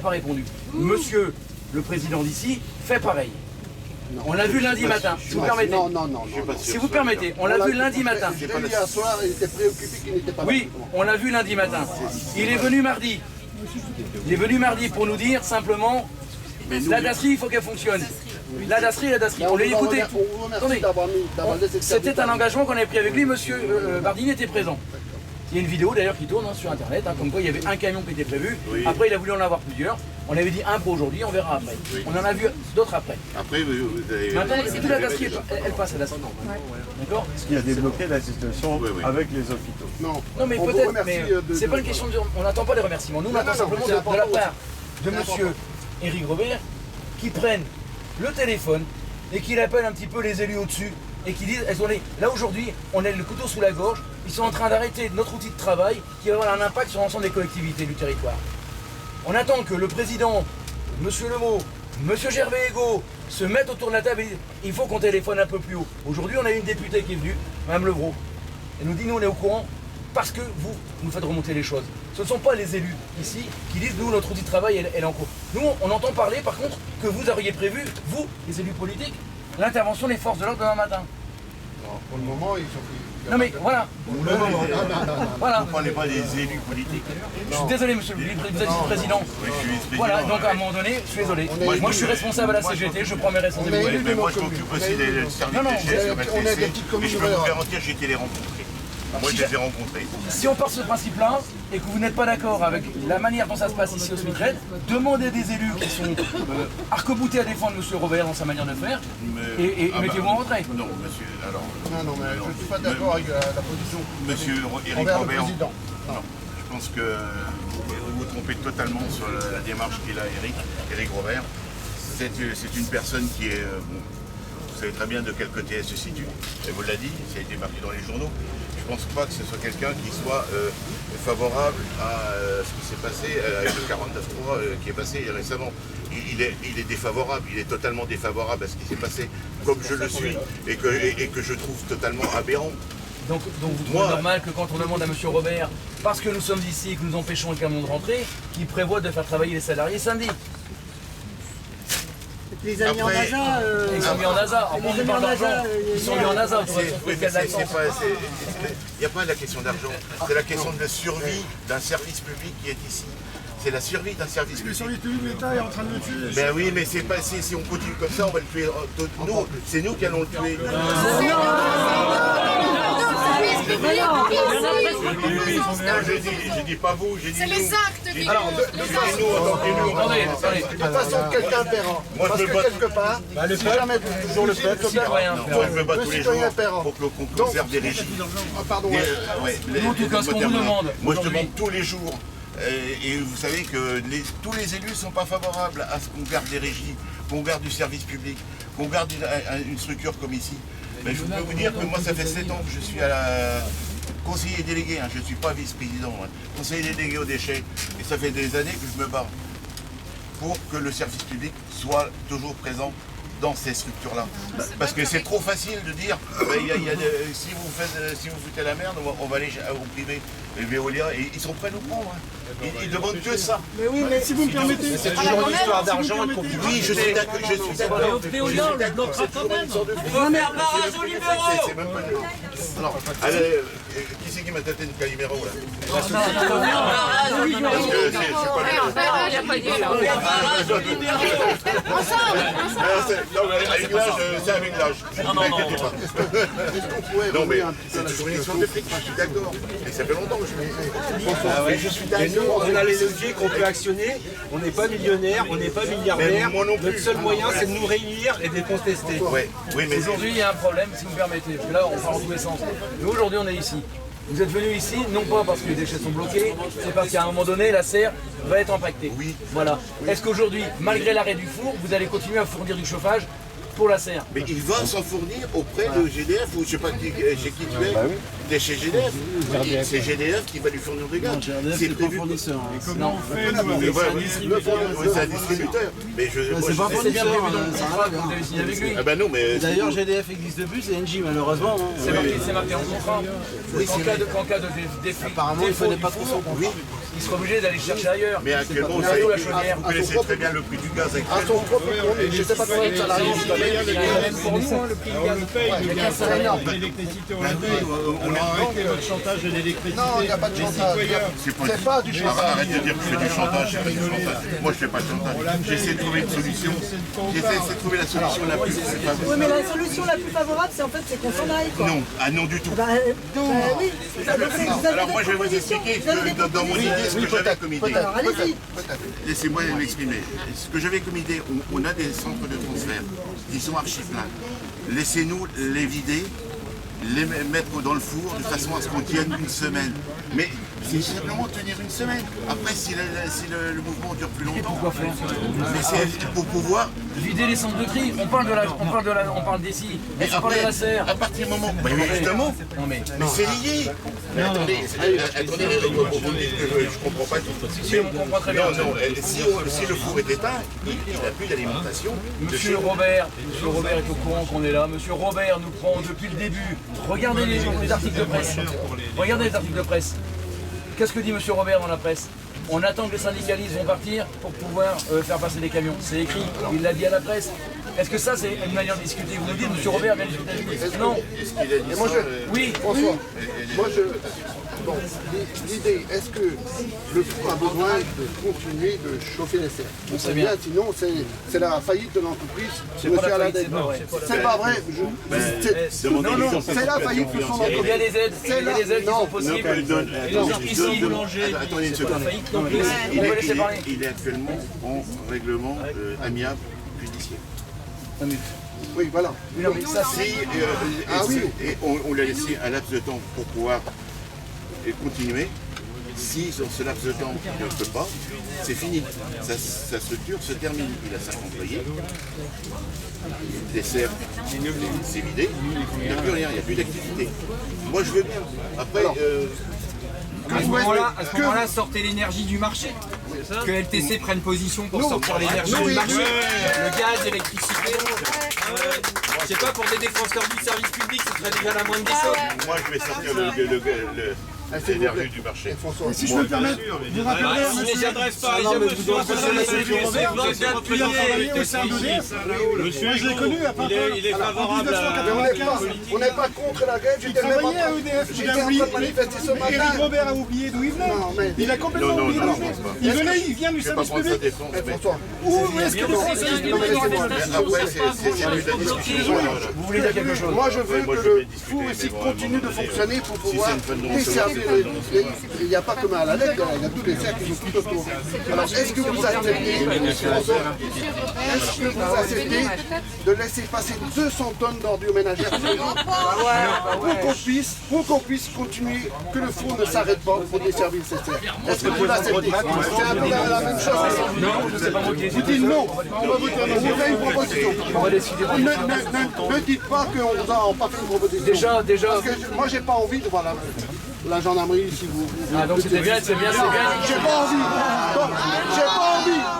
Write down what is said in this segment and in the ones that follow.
pas répondu. Monsieur le président d'ici fait pareil. On l'a vu lundi matin, si vous permettez. Non. Si vous permettez, on l'a vu lundi matin. Hier soir, il était préoccupé qu'il n'était pas là. Oui, on l'a vu lundi matin. Il est venu mardi. Il est venu mardi pour nous dire simplement, la DASRI, il faut qu'elle fonctionne. La DASRI. On l'a écouté. Attendez, c'était un engagement qu'on avait pris avec lui, monsieur Bardini était présent. Il y a une vidéo d'ailleurs qui tourne sur internet, comme quoi il y avait un camion qui était prévu. Oui. Après il a voulu en avoir plusieurs. On avait dit un pour aujourd'hui, on verra après. Oui. On en a vu d'autres après. Après vous avez... Maintenant, c'est plus la DASRI, elle passe à la DASRI. D'accord. Ce qui a débloqué la situation avec les hôpitaux. Non, mais peut-être, mais c'est pas une question de... On n'attend pas les remerciements. Nous, on attend simplement de la part de monsieur Éric Robert qui prenne le téléphone et qu'il appelle un petit peu les élus au-dessus et qui disent, là aujourd'hui, on a le couteau sous la gorge, ils sont en train d'arrêter notre outil de travail qui va avoir un impact sur l'ensemble des collectivités du territoire. On attend que le président, monsieur Lemeau, monsieur Gervais Ego, se mettent autour de la table et disent, il faut qu'on téléphone un peu plus haut. Aujourd'hui, on a une députée qui est venue, Mme Levrault, elle nous dit, nous on est au courant parce que vous nous faites remonter les choses. Ce ne sont pas les élus ici qui disent, nous, notre outil de travail, elle est en cours. Nous, on entend parler, par contre, que vous auriez prévu, vous, les élus politiques, l'intervention des forces de l'ordre demain matin. Non, pour le moment, ils sont... Non mais voilà. Voilà. Vous ne parlez pas des élus politiques. Je suis désolé, monsieur le vice-président. Oui, je suis vice-président. Voilà, donc à un moment donné, je suis désolé. Moi, je suis responsable à la CGT, je prends mes responsabilités. Mais moi, je m'occupe aussi des services déchets sur LCC. Mais je peux vous garantir, j'ai été les rencontrer. Moi, je les ai rencontrés. Si on part sur ce principe-là, et que vous n'êtes pas d'accord avec la manière dont ça se passe ici au Sud-Red, demandez des élus qui sont arc-boutés à défendre M. Robert dans sa manière de faire, et mettez-vous en retrait. Non, monsieur, alors... Non, mais je ne suis pas d'accord avec la position. Monsieur Éric Robert, non, je pense que vous vous trompez totalement sur la démarche qu'il a, Éric Robert. C'est une personne qui est... vous savez très bien de quel côté elle se situe, elle vous l'a dit, ça a été marqué dans les journaux. Je ne pense pas que ce soit quelqu'un qui soit favorable à ce qui s'est passé avec le 49.3 qui est passé récemment. Il est défavorable, il est totalement défavorable à ce qui s'est passé, comme je le suis, et que je trouve totalement aberrant. Donc vous trouvez normal que quand on demande à M. Robert, parce que nous sommes ici et que nous empêchons le camion de rentrer, qu'il prévoit de faire travailler les salariés samedi. Les amis en NASA, ils sont mis en NASA. On parle d'argent. Ils sont mis en NASA. Il n'y a pas la question d'argent. C'est la question de la survie d'un service public qui est ici. C'est la survie d'un service public. Le service public, l'État est en train de le tuer. Ben oui, mais c'est pas si on continue comme ça, on va le tuer. Nous, c'est nous qui allons le tuer. J'ai dit pas vous, j'ai dit c'est les actes qui... Alors, de toute façon, quelqu'un paiera. Parce que quelque part, si jamais toujours le peuple, je ne veux pas tous les jours pour qu'on conserve des régies. Pardon. En tout cas, ce qu'on vous demande. Moi, je demande tous les jours. Et vous savez que tous les élus ne sont pas favorables à ce qu'on garde des régies, qu'on garde du service public, qu'on garde une structure comme ici. Mais je peux vous dire que moi, ça fait 7 ans que je suis à la conseiller délégué, je ne suis pas vice-président, conseiller délégué aux déchets. Et ça fait des années que je me bats pour que le service public soit toujours présent dans ces structures-là. Parce que c'est trop facile de dire, si vous foutez la merde, on va aller au privé. Et Veolia, ils sont prêts à nous prendre. Ils demandent que ça. Mais oui, mais si vous me permettez, c'est toujours une histoire d'argent et de Oui, je suis d'accord. Veolia, on le bloquera quand même. Non mais barrage aux libéraux. C'est même pas dur. Alors, allez, qui c'est qui m'a tâté une Calimero là? Parce que je suis pas avec l'âge, c'est avec l'âge. Ne m'inquiétez pas. Non mais c'est toujours une histoire de fric, je suis d'accord. Et ça fait longtemps que je suis. On a les leviers qu'on peut actionner, on n'est pas millionnaire, on n'est pas milliardaire. Notre seul moyen, c'est de nous réunir et de les contester. Oui, mais aujourd'hui, il y a un problème, si vous me permettez, parce que là, on parle en tous les sens. Nous, aujourd'hui, on est ici. Vous êtes venus ici, non pas parce que les déchets sont bloqués, c'est parce qu'à un moment donné, la serre va être impactée. Oui. Voilà. Est-ce qu'aujourd'hui, malgré l'arrêt du four, vous allez continuer à fournir du chauffage pour la serre? Mais il va s'en fournir auprès de GDF ou je sais pas chez qui tu es. T'es chez GDF. C'est GDF qui va lui fournir des gaz. C'est pas fournisseur. Non. C'est un distributeur. Mais c'est pas fournisseur. Vous avez signé avec lui. Ah ben non, mais D'ailleurs, GDF existe depuis, c'est Engie malheureusement. C'est marqué en contrat. En cas de défi. Apparemment, il ne fallait pas trop son contrat. il sera obligé d'aller chercher ailleurs. Mais actuellement, vous Bientôt, savez, la chaudière. vous connaissez très bien le prix du gaz À actuel. son propre compte, je ne sais pas combien de salariés vous avez. Pour nous, le prix du gaz. C'est énorme. L'électricité, on Bah le oui, paye. on est Arrêtez votre chantage de l'électricité. Non, il n'y a pas de chantage. C'est pas du chantage. Arrête de dire que je fais du chantage, c'est pas du chantage. Moi je fais pas de chantage. J'essaie de trouver une solution. J'essaie de trouver la solution la plus favorable. Oui, mais la solution la plus favorable, c'est en fait c'est qu'on s'en aille, quoi. Non, ah non du tout. Oui. Alors moi je vais vous expliquer que dans mon idée, ce que j'avais comme idée. Alors allez-y. Laissez-moi m'exprimer. Ce que j'avais comme idée, on a des centres de transfert qui sont archi pleins. Laissez-nous les vider, les mettre dans le four de façon à ce qu'on tienne une semaine. Mais c'est simplement tenir une semaine. Après, si le mouvement dure plus longtemps, Pourquoi faire? mais c'est pour pouvoir. Vider les centres de tri, on parle d'ici, Mais on parle de la serre. à partir du moment. Mais justement, Non mais, mais c'est lié. Mais attendez, vous me dites que je comprends pas tout. si on comprend très bien. Non, si le four est éteint, il n'a plus d'alimentation. Monsieur Robert est au courant qu'on est là. Monsieur Robert nous prend depuis le début. Regardez les articles de presse. Regardez les articles de presse. Qu'est-ce que dit Monsieur Robert dans la presse? On attend que les syndicalistes vont partir pour pouvoir faire passer des camions. C'est écrit, il l'a dit à la presse. Est-ce que ça c'est une manière de discuter? Vous nous dites, Monsieur Robert vient discuter avec nous. Non. Est-ce qu'il a dit moi, ça Oui. François, moi bon, l'idée, est-ce que le four a besoin de continuer de chauffer les serres? On sait bien, sinon c'est la faillite de l'entreprise. C'est pas la faillite, Aladec. c'est pas vrai. C'est pas vrai. C'est la faillite de son Il y a entreprise. des aides, il y a des aides qui sont possibles. Ici, attendez une c'est pas seconde. faillite non plus. On peut laisser parler. Il est actuellement en règlement amiable judiciaire. Oui, voilà. Non, mais ça, c'est- Et on l'a laissé un laps de temps pour pouvoir continuer. Si sur ce laps de temps il ne peut pas, c'est fini. Sa structure se termine. Il a 5 employés. Il dessert, c'est vidé. Il n'y a plus rien, il n'y a plus d'activité. Moi je veux bien. Après, À ce moment-là, sortez l'énergie du marché. Que LTC prenne position pour sortir l'énergie du marché. Le gaz, l'électricité. Je sais pas, pour des défenseurs du service public, ce serait déjà la moindre des choses. moi je vais sortir l'énergie du marché. François, Si je peux me permettre, vous rappellerez à Si monsieur... les adresses pas, monsieur, Monsieur, je l'ai connu à part il est favorable on n'est pas contre la grève. Il travaillait à EDF, il a oublié. J'étais en train de manifester ce matin. Éric Robert a oublié d'où il venait. Non, mais- Il a complètement Non, oublié non, d'où non, il non, venait. Il vient du Je ne vais pas service prendre sa public. défense, mais François, Où est-ce que le service public après c'est plus de la discussion. Vous voulez dire quelque chose? moi je veux moi, que je vais le discuter, four mais ici bon, à un continue de moment donné, fonctionner pour si pouvoir c'est une fin de desservir il n'y a pas que à la lettre, il y a tous les cercles qui sont tout autour. Alors est-ce que vous acceptez, François, est-ce que vous acceptez de laisser passer 200 tonnes d'ordures ménagères pour qu'on puisse continuer, que le four ne s'arrête pas pour desservir ces serres? Est-ce que vous l'acceptez? C'est un peu la même chose. Non, je sais pas moi qui ai Vous dites non, on va voter, on vous fait une proposition. On va décider. Ne dites pas qu'on vous a pas fait une proposition. Déjà. Parce que moi j'ai pas envie de voir la gendarmerie si vous. Ah donc c'était bien, c'est bien. J'ai pas envie. Donc,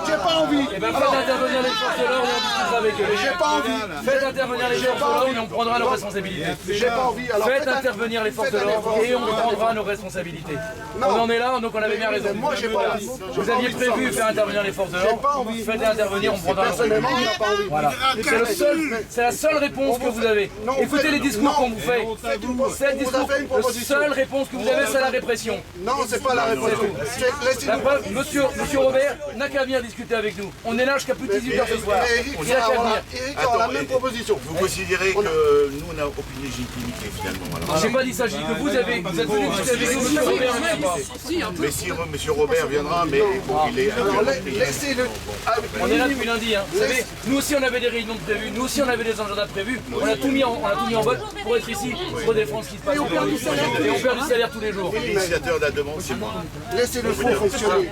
j'ai pas envie. Eh ben faites intervenir les forces de l'ordre et on discutera avec eux. J'ai pas envie. Faites intervenir les forces de l'ordre et on prendra nos responsabilités. J'ai pas envie. Alors Faites intervenir les forces de l'ordre et on prendra nos responsabilités. On en est là, donc on avait bien raison. Moi j'ai pas envie. Vous aviez prévu faire intervenir les forces de J'ai pas l'ordre. envie. Faites intervenir, on prendra nos Personnellement, on n'a pas envie. Voilà. C'est la seule réponse que vous avez. Non, on Écoutez fait- les discours qu'on vous fait. Faites une- C'est le on vous a discours. fait une La proposition. seule réponse que vous avez, c'est la répression. Non, c'est pas la répression. La Laissez-nous. preuve, monsieur Robert n'a qu'à venir discuter avec nous. On est là jusqu'à plus de 18h ce soir. Eric Il a qu'à venir. aura la même proposition. Vous considérez que nous on n'a aucune légitimité finalement. Alors. J'ai pas dit ça, j'ai dit que vous êtes venu discuter avec nous, monsieur Robert ne vient pas. Mais si M. Robert viendra, mais bon, il est Alors laissez-le. On est là depuis lundi, hein. Vous savez, nous aussi on avait des réunions prévues, nous aussi on avait des agendas prévus, on a tout mis en vote pour être ici, pour défendre ce qui se passe. Et on perd du salaire tous les jours. l'initiateur de la demande, c'est moi. Laissez le four fonctionner.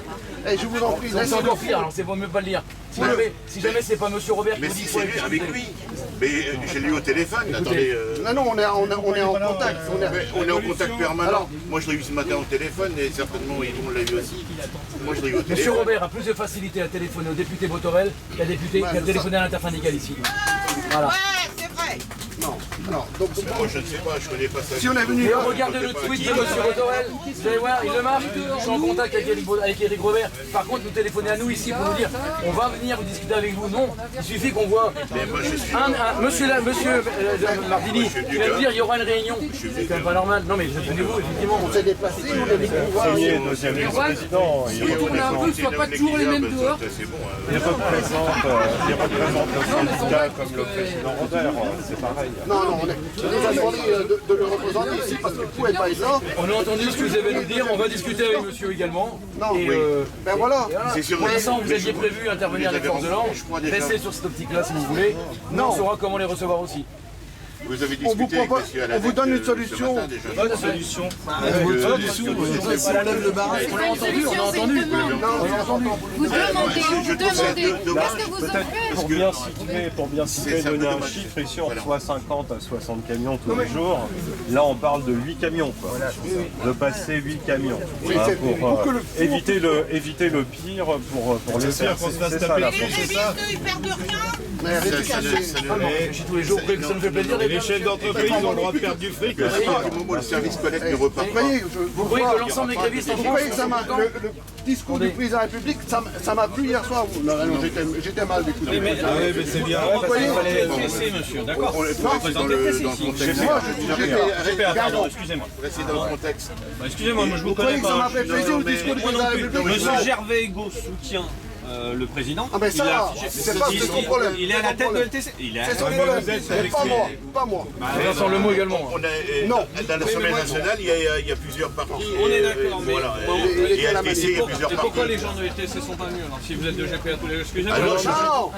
Et je vous en prie, C'est laissez le encore four. pire, alors c'est vaut mieux pas le dire. Si jamais c'est pas monsieur Robert qui Mais vous dit si quoi, c'est lui, avec lui. Mais j'ai lu au téléphone, attendez. Non, on est en contact. On est en contact permanent. Moi je l'ai eu ce matin au téléphone et certainement on l'a eu aussi. Moi je l'ai eu au Monsieur téléphone. Robert a plus de facilité à téléphoner au député Botorel qu'à téléphoner à l'intersyndicale ici. Voilà. Ouais, c'est vrai. Non. Non, donc Moi, je ne sais pas, je connais pas ça. si on est venu Et là, regardez le tweet de M. Botorel, vous allez voir, il le marque, je suis en contact avec Éric Robert. Par contre, nous téléphonez à nous ici pour nous dire, on va venir discuter avec vous. Non, il suffit qu'on voit monsieur Mardini, qui va nous dire, il y aura une réunion. C'est quand même pas normal. Non mais venez-vous, effectivement. on s'est déplacé, on est venu voir. Deuxième vice-président, il un peu, soit pas toujours les mêmes dehors. C'est bon. représente le syndicat comme le président Robert, c'est pareil. Non, on nous a demandé de le représenter ici parce qu'il ne pouvait pas être là. On a entendu ce que vous avez nous dire, on va discuter avec monsieur également. Non, Et, ben voilà. C'est sûr. pour l'instant, vous aviez prévu intervenir avec forces de l'ordre. Restez sur cette optique-là si vous voulez. Nous, on saura comment les recevoir aussi. Vous avez On vous discuté avec propose, monsieur on vous donne une solution. Bonne solution. On l'a entendu, on a entendu. Vous demandez, qu'est-ce que vous offrez? Pour bien situer, donner un chiffre, ici on reçoit 50 à 60 camions tous les jours. Là on parle de 8 camions, quoi. De passer 8 camions. Pour éviter le pire pour les faire. C'est ça la Les révistes, ils perdent rien. Mais arrêtez de Je suis tous les jours près que ça me fait plaisir. Les chefs d'entreprise ont le droit de perdre du fric aussi. À partir du moment où le service collecte ne repart Vous pas. voyez, Vous voyez que l'ensemble des grévistes en vous France voyez que ça m'a, le discours du président de la République, ça m'a plu hier soir. Non, j'étais mal d'écouter. Ah oui, mais c'est bien. Vous voyez, monsieur, d'accord. On est dans le contexte. moi, j'étais Pardon, excusez-moi. Restez dans le contexte. Excusez-moi, moi je vous Vous croyez connais que ça pas. m'a fait plaisir le discours du président de la République? Monsieur Gervais Ego soutient le président. Ah ben ça, c'est pas son problème. Il est à la tête de LTC. C'est son problème, mais pas moi, pas moi. Vincent le mot également. On a, Non. Dans l'Assemblée nationale, il y a plusieurs partis. On est d'accord, mais Voilà. Il Et était à la LTC, il y a plusieurs Et pourquoi partis. les gens de LTC sont pas venus alors si vous êtes de GPA tous les jours? Excusez-moi. Alors, Non,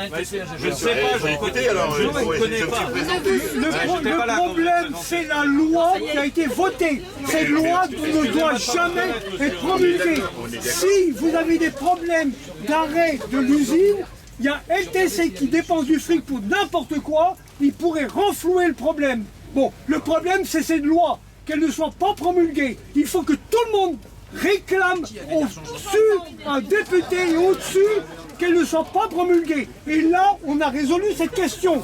Je ne sais pas, je écoutez, alors, je ne je connais me pas. suis présenté. Le problème, c'est la loi qui a été votée. Cette loi ne doit jamais être promulguée. Si vous avez des problèmes d'arrêt de l'usine, il y a LTC qui dépense du fric pour n'importe quoi, il pourrait renflouer le problème. Bon, le problème, c'est cette loi, qu'elle ne soit pas promulguée. Il faut que tout le monde réclame au-dessus, un député et au-dessus, qu'elle ne soit pas promulguée. Et là, on a résolu cette question.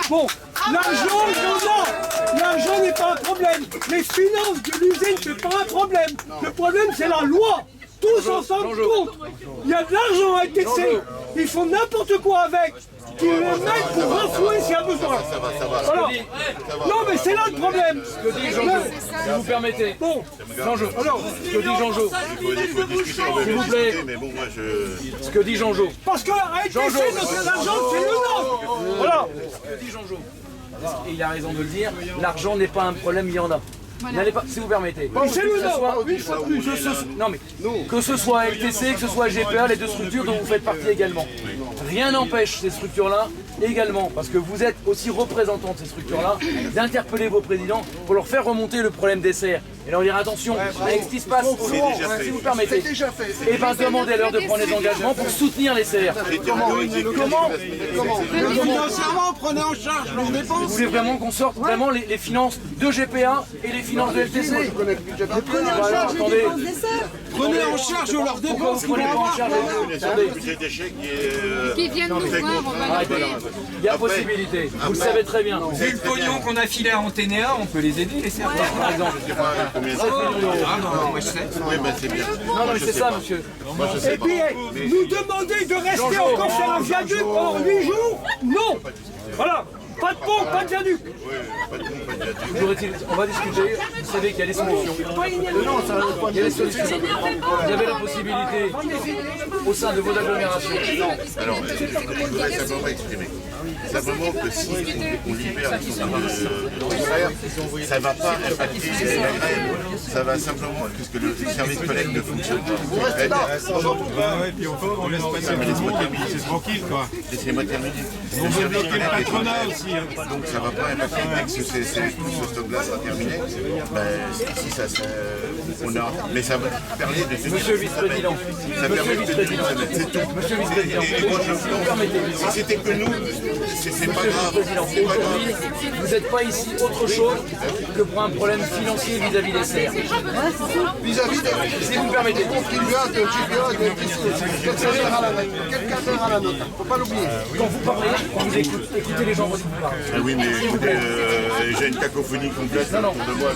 Bon, l'argent, il y en a. L'argent n'est pas un problème. Les finances de l'usine, c'est pas un problème. Le problème, c'est la loi. Tous ensemble contre. Il y a de l'argent à LTC. Ils font n'importe quoi avec. Ils le mettent pour renflouer s'il y a besoin. Voilà. Non, mais c'est là le problème. Ce que dit Jean-Jo, si vous permettez. Bon, Jean-Jo, ce que dit Jean-Jo, Il faut discuter, on va s'il vous plaît. discuter, mais bon, moi je... Ce que dit Jean-Jo. parce que à LTC, notre argent, c'est le nôtre. Voilà. Ce que dit Jean-Jo. Et il a raison de le dire, l'argent n'est pas un problème, il y en a. N'allez pas, si vous permettez. C'est le nôtre. Non mais, que ce soit LTC, que ce soit GPA, les deux structures dont vous faites partie également. Rien n'empêche ces structures-là également, parce que vous êtes aussi représentants de ces structures-là, d'interpeller vos présidents pour leur faire remonter le problème des serres. Et leur dire attention, avec ce qui se passe, si vous permettez, et bien demandez-leur de prendre les engagements pour soutenir les serres. Comment Financièrement, prenez en charge leurs Vous dépenses. voulez vraiment qu'on sorte vraiment les finances de GPA et les finances de LTC? Attendez, Prenez en charge leurs pourquoi dépenses. vous prenez pas en charge Le budget d'échec Qui viennent nous voir, on va Arrêtez les là. Il y a possibilité, vous le savez très bien. Vu le pognon qu'on a filé à Anténéa, on peut les aider, les serres, par exemple. combien de Ah non, moi je sais. Oui, ben c'est bien. Non, mais c'est ça, monsieur. Et puis, nous demander de rester encore sur un viaduc en 8 jours? Non. Voilà. Pas de pont, pas de viaduc. On va discuter, vous savez qu'il y a des solutions. Il y a des solutions. Vous avez la possibilité, au sein de vos agglomérations. Alors, je voudrais simplement exprimer. Simplement que si on libère les sources de transfert, ça ne va pas impacter la grève. Ça va simplement, puisque le service collecte ne fonctionne pas. Ouais, puis on laisse passer tout le monde, et puis c'est tranquille, quoi. Laissez-moi terminer. On veut bloquer le patronat aussi. Donc ça ne va pas impacter dès que ce stock-là sera terminé. Ben, si ça, Mais ça va permettre de tenir. Monsieur le vice-président. Ça permet de tenir une semaine, c'est tout. Monsieur le vice-président. Et moi, si c'était que nous, c'est pas grave. Aujourd'hui, vous n'êtes pas ici autre chose que pour un problème financier vis-à-vis des serres. Vis-à-vis des... Si vous me permettez. Contribuables de GPA qui est ici. Quelqu'un à la note. Faut pas l'oublier. Quand vous parlez, on vous écoute. Écoutez les gens quand ils vous parlent. Ah oui, mais écoutez, j'ai une cacophonie complète autour de moi.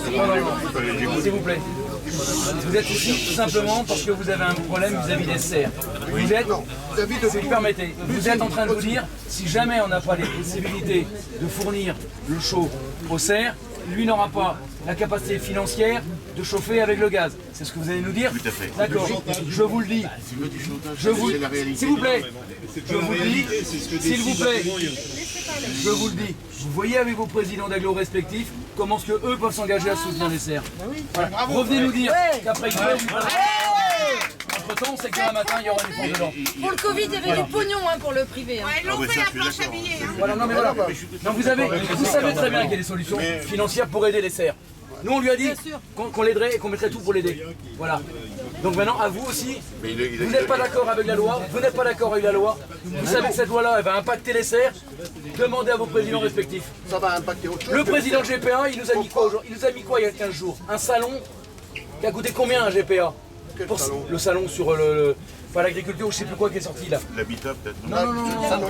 S'il vous plaît. Vous êtes ici tout simplement parce que vous avez un problème vis-à-vis des serres. Vous êtes, si vous permettez, vous êtes en train de vous dire, si jamais on n'a pas les possibilités de fournir le chaud aux serres, lui n'aura pas la capacité financière de chauffer avec le gaz. C'est ce que vous allez nous dire? Tout à fait. D'accord. Je vous le dis. Je vous, s'il vous plaît. Je vous le dis. S'il vous plaît. Je vous le dis. Vous voyez avec vos présidents d'agglo respectifs comment est-ce qu'eux peuvent s'engager à soutenir les serres. Voilà. Revenez nous dire qu'après une heure, entre-temps, on sait que demain matin, il y aura des forces de l'ordre. Pour le Covid, il y avait du pognon pour le privé. Ils l'ont fait la planche à billets. Voilà, non mais voilà. Non, vous savez très bien qu'il y a des solutions financières pour aider les serres. Nous, on lui a dit qu'on l'aiderait et qu'on mettrait tout pour l'aider. Voilà. Donc maintenant, à vous aussi, vous n'êtes pas d'accord avec la loi, vous n'êtes pas d'accord avec la loi, vous savez que cette loi-là, elle va impacter les serres, demandez à vos présidents respectifs. Ça va impacter autre chose. Le président de GPA, il nous a mis quoi aujourd'hui? Il nous a mis quoi il y a 15 jours? Un salon qui a coûté combien un GPA? Le salon sur pas l'agriculture, je sais plus quoi qui est sorti là. L'habitat peut-être. Non,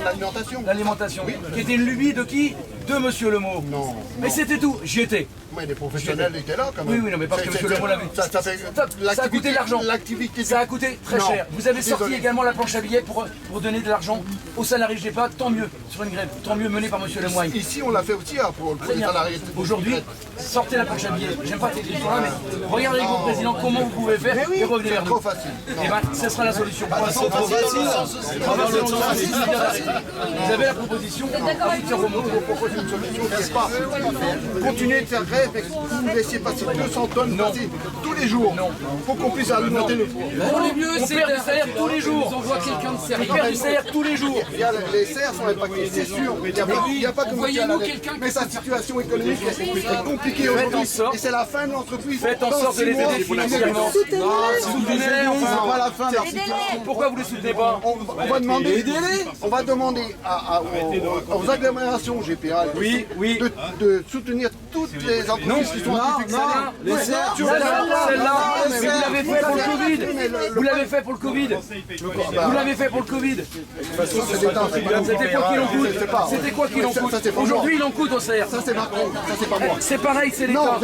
l'alimentation. L'alimentation. Qui était une lubie de qui? De Monsieur Lemot. Non. Mais c'était tout, j'y étais. Mais les professionnels étaient là quand même. Oui, non, mais parce que Monsieur Lemot l'avait. Ça a coûté de l'argent. Ça a coûté très cher. Vous avez sorti également la planche à billets pour donner de l'argent aux salariés de GPA, tant mieux, sur une grève, tant mieux menée par Monsieur Lemoyne. Ici, on l'a fait aussi pour les salariés. Aujourd'hui, sortez la planche à billets. J'aime pas cette histoire-là, mais regardez avec vos présidents comment vous pouvez faire et revenez vers nous. Trop facile. Et bien, ce sera la solution. Vous avez la proposition. Continuez de faire grève et vous laissez passer 200 tonnes tous les jours pour qu'on puisse alimenter le four. On perd du salaire tous les jours. On voit quelqu'un de sérieux. On perd du salaire tous les jours. Les serres sont impactées, c'est sûr. Il n'y a pas que voyez-nous quelqu'un. Mais sa situation économique est compliquée aujourd'hui. Et c'est la fin de l'entreprise. Faites en sorte de les aider financièrement. Soutenez-les, enfin. Pas la fin de leur situation. Pourquoi vous ne les soutenez pas? On va demander aux agglomérations GPA de soutenir toutes les entreprises qui sont en difficulté. Celle-là, mais vous l'avez fait pour le Covid. Vous l'avez fait pour le Covid. Vous l'avez fait pour le Covid. C'était quoi qu'il en coûte? C'était quoi qu'il en coûte? Aujourd'hui, il en coûte au CER. Ça, c'est Macron. Ça, c'est pas moi. C'est pareil, c'est l'État.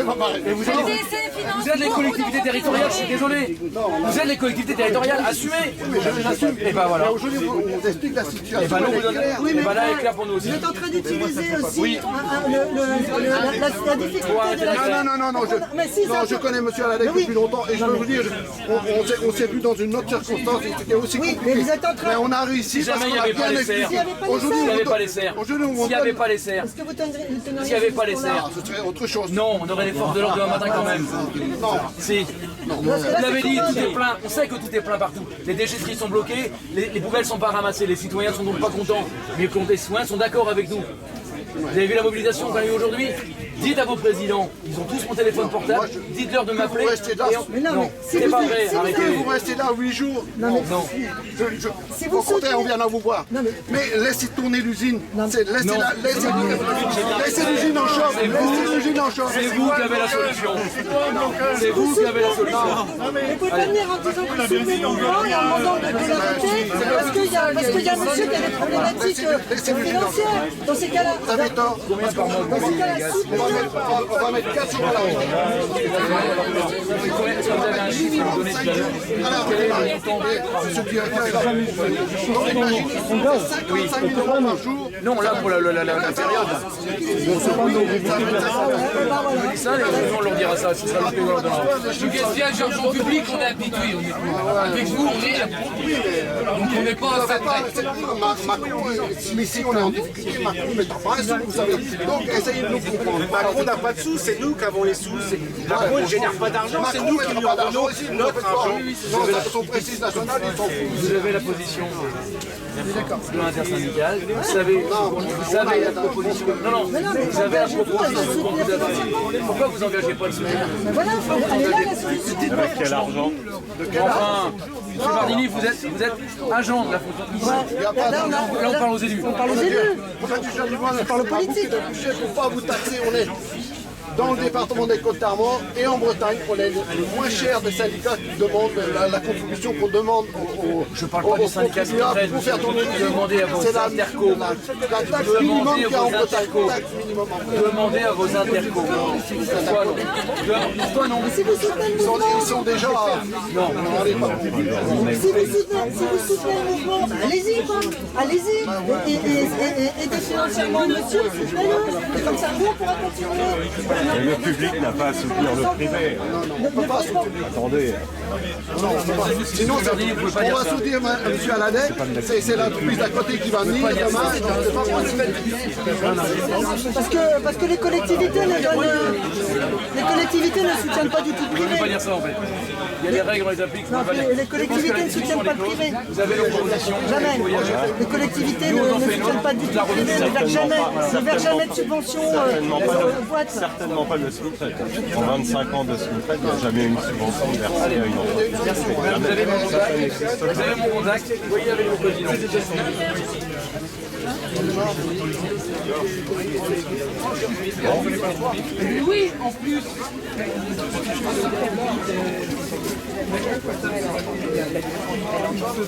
Vous êtes les collectivités territoriales, je suis désolé. Vous êtes les collectivités territoriales, assumez. Et ben voilà. Aujourd'hui, on vous explique la situation. Et ben là, est clair pour nous aussi. Vous êtes en train d'utiliser aussi la difficulté de la... Non, je connais monsieur Aladec depuis longtemps et je peux vous dire, on s'est vu dans une autre circonstance et c'était aussi compliqué. Mais vous êtes en train... Mais on a réussi parce qu'on a bien expliqué. S'il n'y avait pas les serres. S'il n'y avait pas les serres. Est-ce que vous teneriez... S'il n'y avait pas les serres. Ce serait autre chose. Non, on aurait les forces de l'ordre demain matin quand même. Non. Si. Vous l'avez dit, tout est plein. On sait que tout est plein partout. Les déchetteries sont bloquées, les poubelles sont pas ramassées, les citoyens sont donc pas contents. Mais les citoyens sont d'accord avec nous. Vous avez vu la mobilisation qu'on a eue aujourd'hui? Dites à vos présidents, ils ont tous mon téléphone portable, dites-leur de m'appeler. Non, c'est pas vrai, arrêtez. Vous restez là 8 jours. Non. Au contraire, on vient là vous voir. Mais laissez tourner l'usine. Laissez l'usine en chauffe. C'est vous qui avez la solution. C'est vous qui avez la solution. Vous pouvez pas venir en disant que vous soulevez le mouvement et en demandant de l'arrêter parce qu'il y a un monsieur qui a des problématiques financières. Dans ces cas-là, vous avez tort. Combien par mois? On va mettre 4 jours à la route. Est-ce que vous avez un chiffre à me donner tout à l'heure? Quel est le montant? Monsieur le directeur, imaginez 55 000 € par jour. Non, là pour la période. On dit ça, les gens leur dira ça, si ça leur plaît, on leur donnera. Le gaspillage d'argent public, on est habitué. Avec vous, on est habitué. Donc on n'est pas à ça près. Macron, ici on est en difficulté, Macron n'est pas un sou, vous savez. Donc essayez de nous comprendre. Macron n'a pas de sous, c'est nous qui avons les sous. Macron ne génère pas d'argent, c'est nous qui lui donnons notre argent. Dans son précise nationale, ils s'en foutent. Vous avez la position de l'intersyndicale. Vous savez la proposition. Non, vous avez la proposition qu'on vous a fait. Pourquoi vous n'engagez pas le soutien? Voilà, elle est là la solution. Avec quel argent? Enfin, M. Bardini, vous êtes agent de la fonction ici. Là, on parle aux élus. On parle aux élus. On parle politique. Pour ne pas vous taxer, on est dans le département des Côtes-d'Armor et en Bretagne, on est le moins cher des syndicats qui demandent la contribution qu'on demande aux Je parle pas du syndicat qui traite, pour faire tourner le demandez à vos intercos. la taxe minimum qu'il y a en Bretagne. Demandez à vos intercos. Pourquoi non? Pourquoi non? Si vous soutenez le mouvement, Ils sont déjà... Non, si vous soutenez le mouvement, allez-y quoi. Allez-y. Et aidez financièrement le monsieur, soutenez-le. Et comme ça, nous, on pourra continuer. Et le public n'a pas à soutenir le privé. on ne peut pas soutenir. Attendez. Sinon, on va soutenir M. Aladec, c'est l'entreprise d'à côté qui va venir demain. Parce que les collectivités ne soutiennent pas du tout le Je ne peux pas privé. dire ça en fait. Il y a des règles, on les applique. Non, les collectivités ne soutiennent pas le privé. Vous avez l'opposition. Jamais. Les collectivités ne soutiennent pas du tout le privé, ne versent jamais de subventions aux boîtes. Certainement pas le SMIC. En 25 ans de SMIC, il n'y a jamais eu une subvention versée à une entreprise. Vous avez mon contact. Vous avez mon contact. Voyez avec le président. Oui, en plus.